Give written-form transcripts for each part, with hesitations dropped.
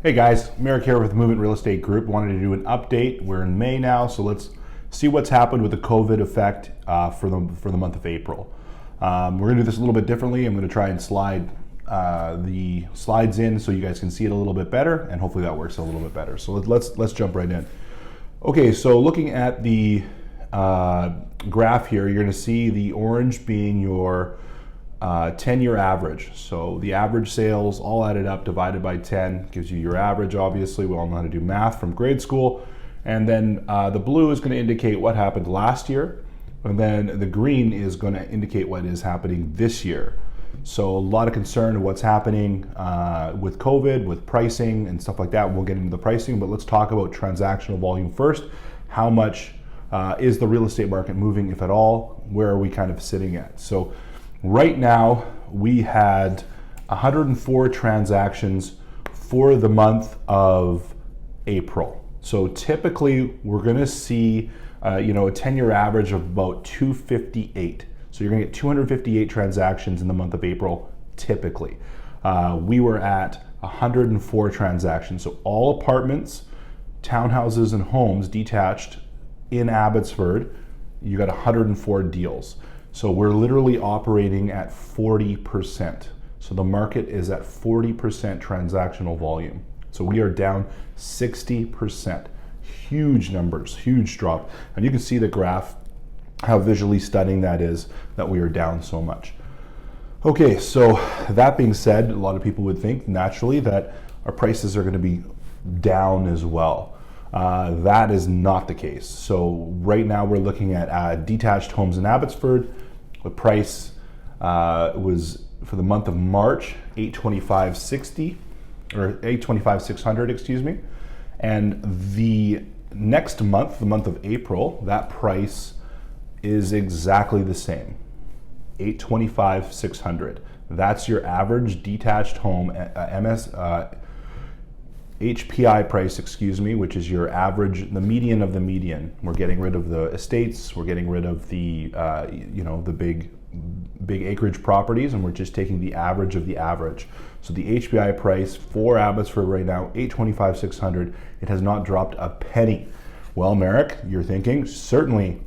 Hey guys, Merrick here with Movement Real Estate Group. Wanted to do an update. We're in May now, so let's see what's happened with the COVID effect for the month of April. We're going to do this a little bit differently. I'm going to try and slide the slides in so you guys can see it a little bit better, and hopefully that works a little bit better. So let's jump right in. Okay, so looking at the graph here, you're going to see the orange being your 10-year average. So the average sales all added up divided by 10 gives you your average. Obviously, we all know how to do math from grade school. And then the blue is going to indicate what happened last year. And then the green is going to indicate what is happening this year. So a lot of concern of what's happening with COVID, with pricing and stuff like that. We'll get into the pricing, but let's talk about transactional volume first. How much is the real estate market moving, if at all? Where are we kind of sitting at? So right now, we had 104 transactions for the month of April. So typically, we're going to see a 10-year average of about 258. So you're going to get 258 transactions in the month of April, typically. We were at 104 transactions. So all apartments, townhouses, and homes detached in Abbotsford, you got 104 deals. So we're literally operating at 40%. So the market is at 40% transactional volume. So we are down 60%. Huge numbers, huge drop. And you can see the graph, how visually stunning that is, that we are down so much. Okay, so that being said, a lot of people would think naturally that our prices are going to be down as well. That is not the case. So right now we're looking at detached homes in Abbotsford. The price was for the month of March, $825.60 or $825,600, excuse me. And the next month, the month of April, that price is exactly the same, $825,600. That's your average detached home HPI price, excuse me, which is your average, the median of the median. We're getting rid of the estates, we're getting rid of the the big acreage properties, and we're just taking the average of the average. So the HPI price for Abbotsford right now, $825,600. It has not dropped a penny. Well, Merrick, you're thinking certainly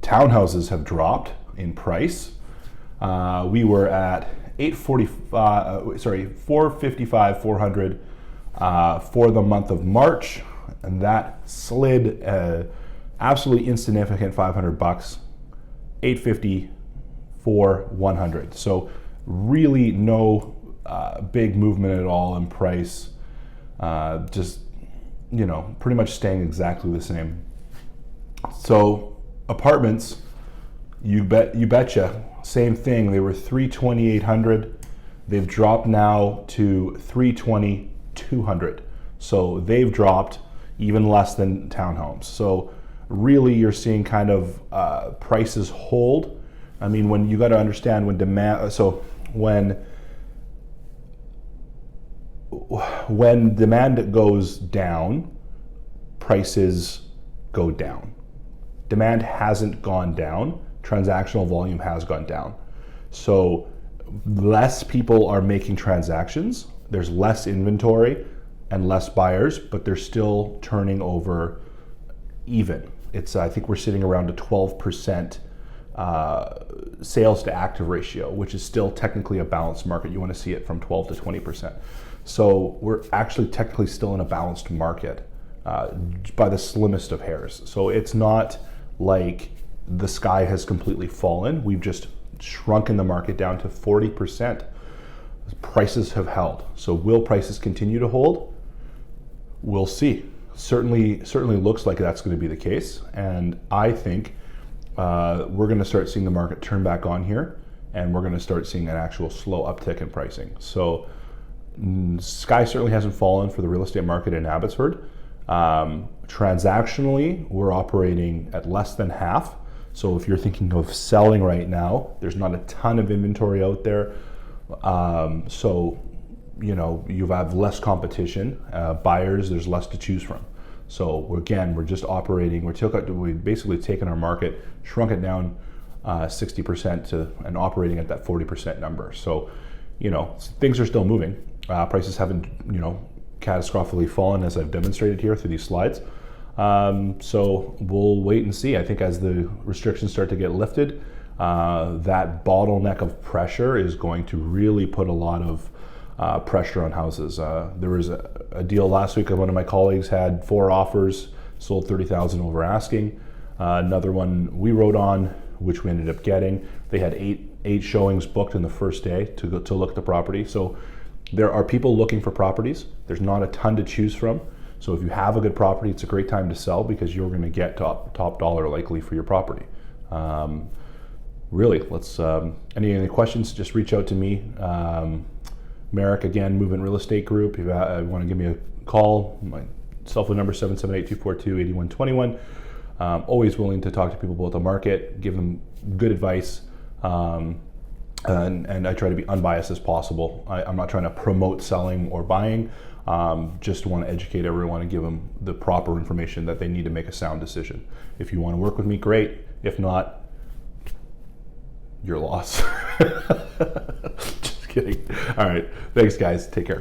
townhouses have dropped in price. We were at $455,400 for the month of March, and that slid absolutely insignificant $500, $850 for 100. So really no big movement at all in price. Just pretty much staying exactly the same. So apartments, you betcha, same thing. They were $328,800. They've dropped now to $320,200. So they've dropped even less than townhomes. So really you're seeing kind of prices hold. I mean, when you got to understand when demand, so when demand goes down, prices go down. Demand hasn't gone down, transactional volume has gone down. So less people are making transactions, there's less inventory and less buyers, but they're still turning over even. I think we're sitting around a 12% sales to active ratio, which is still technically a balanced market. You want to see it from 12 to 20%. So we're actually technically still in a balanced market by the slimmest of hairs. So it's not like the sky has completely fallen. We've just shrunken the market down to 40%. Prices have held. So will prices continue to hold? We'll see. Certainly looks like that's going to be the case. And I think we're going to start seeing the market turn back on here, and we're going to start seeing an actual slow uptick in pricing. So sky certainly hasn't fallen for the real estate market in Abbotsford. Transactionally, we're operating at less than half. So if you're thinking of selling right now, there's not a ton of inventory out there. So you have less competition. Buyers, there's less to choose from. So we're just operating. We've basically taken our market, shrunk it down 60% and operating at that 40% number. So things are still moving. Prices haven't catastrophically fallen, as I've demonstrated here through these slides. So we'll wait and see. I think as the restrictions start to get lifted, that bottleneck of pressure is going to really put a lot of pressure on houses. There was a deal last week. One of my colleagues had 4 offers, sold 30,000 over asking. Another one we wrote on, which we ended up getting. They had eight showings booked in the first day to look at the property. So there are people looking for properties. There's not a ton to choose from. So if you have a good property, it's a great time to sell because you're going to get top dollar likely for your property. Really, let's. Any questions? Just reach out to me. Merrick, again, Movement Real Estate Group. If you want to give me a call, my cell phone number 778-242-8121. Always willing to talk to people about the market, give them good advice, and I try to be unbiased as possible. I'm not trying to promote selling or buying. Just want to educate everyone and give them the proper information that they need to make a sound decision. If you want to work with me, great. If not, your loss. Just kidding. All right. Thanks, guys. Take care.